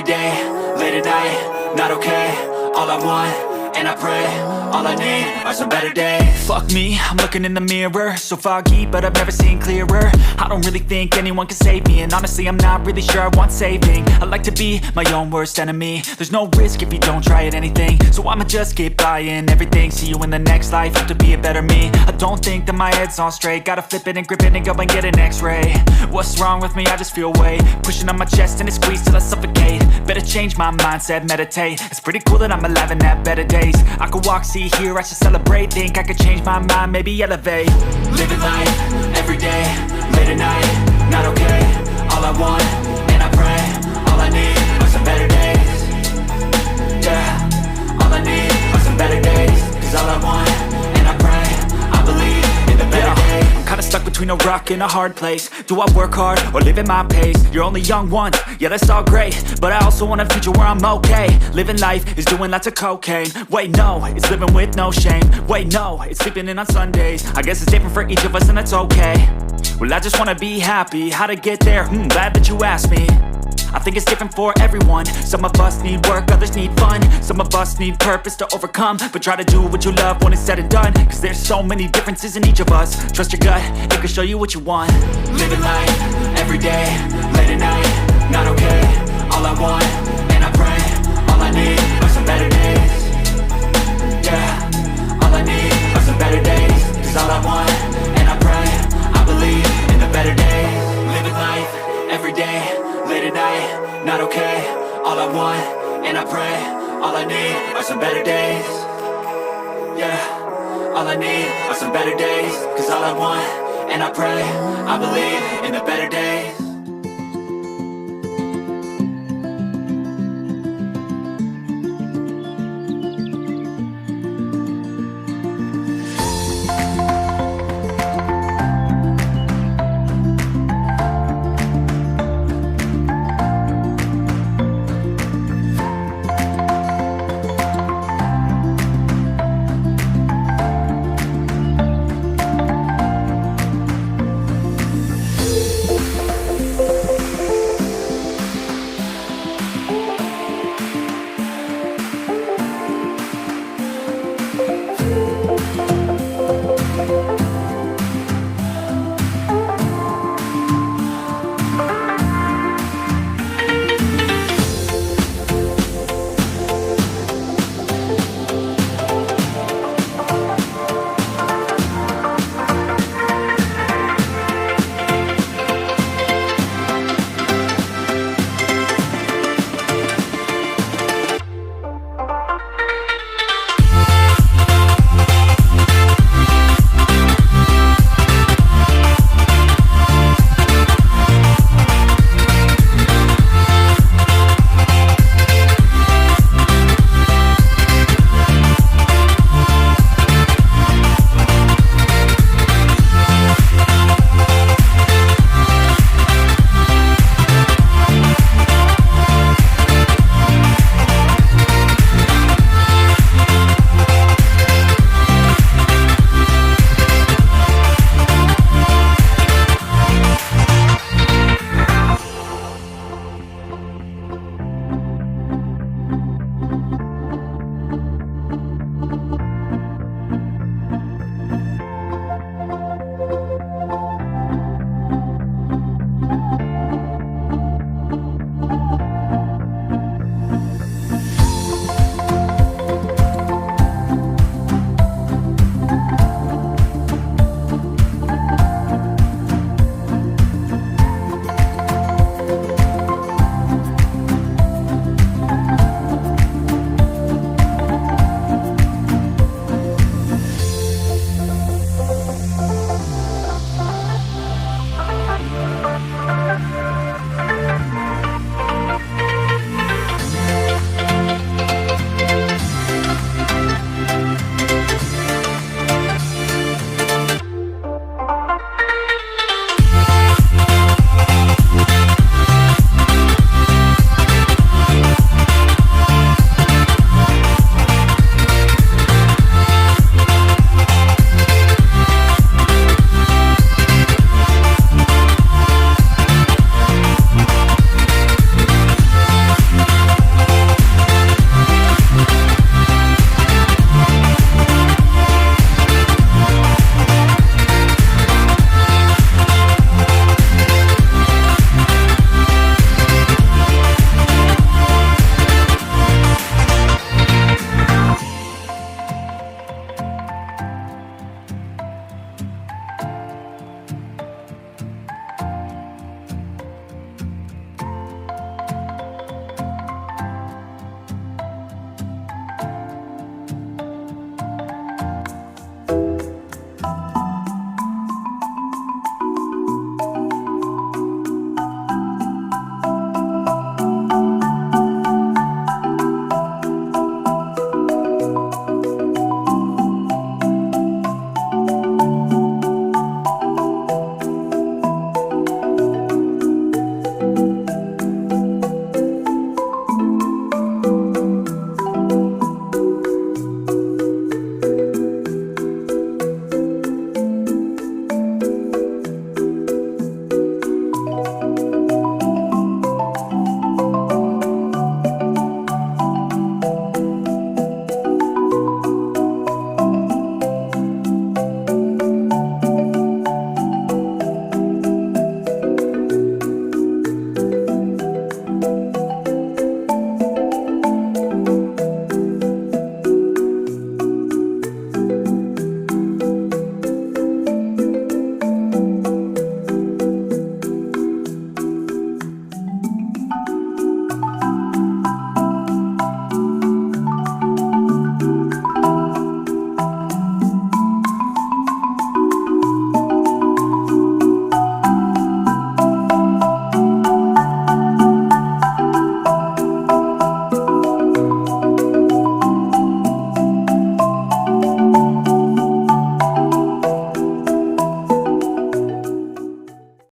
every day, late at night, not okay. All I want, and I pray, all I need are some better days. Fuck me, I'm looking in the mirror, so foggy, but I've never seen clearer. I don't really think anyone can save me, and honestly I'm not really sure I want saving. I like to be my own worst enemy. There's no risk if you don't try at anything, so I'ma just keep buying everything. See you in the next life, have to be a better me. I don't think that my head's on straight, gotta flip it and grip it and go and get an x-ray. What's wrong with me? I just feel weight pushing on my chest and it squeezes till I suffocate. Better change my mindset, meditate. It's pretty cool that I'm alive and have better days. I could walk, see, hear, I should celebrate. Think I could change my mind, maybe elevate. Living life, every day, late at night, not okay. All I want, and I pray, all I need are some better days. Yeah, all I need are some better days. Cause all I want, and I pray, I believe in the better days. I'm kinda stuck between a rock and a hard place. Do I work hard or live at my pace? You're only young once, yeah that's all great, but I also want a future where I'm okay. Living life is doing lots of cocaine. Wait no, it's living with no shame. Wait no, it's sleeping in on Sundays. I guess it's different for each of us and that's okay. Well I just wanna be happy, how to get there? Glad that you asked me. I think it's different for everyone. Some of us need work, others need fun. Some of us need purpose to overcome. But try to do what you love when it's said and done, cause there's so many differences in each of us. Trust your gut, it can show you what you want. Living life, every day, late at night, not okay. All I want, and I pray, all I need are some better days. Yeah, all I need are some better days. Cause all I want, and I pray, I believe in the better days. Living life, every day, late at night, not okay. All I want, and I pray, all I need are some better days. Yeah, all I need are some better days. Cause all I want, and I pray, I believe in the better days.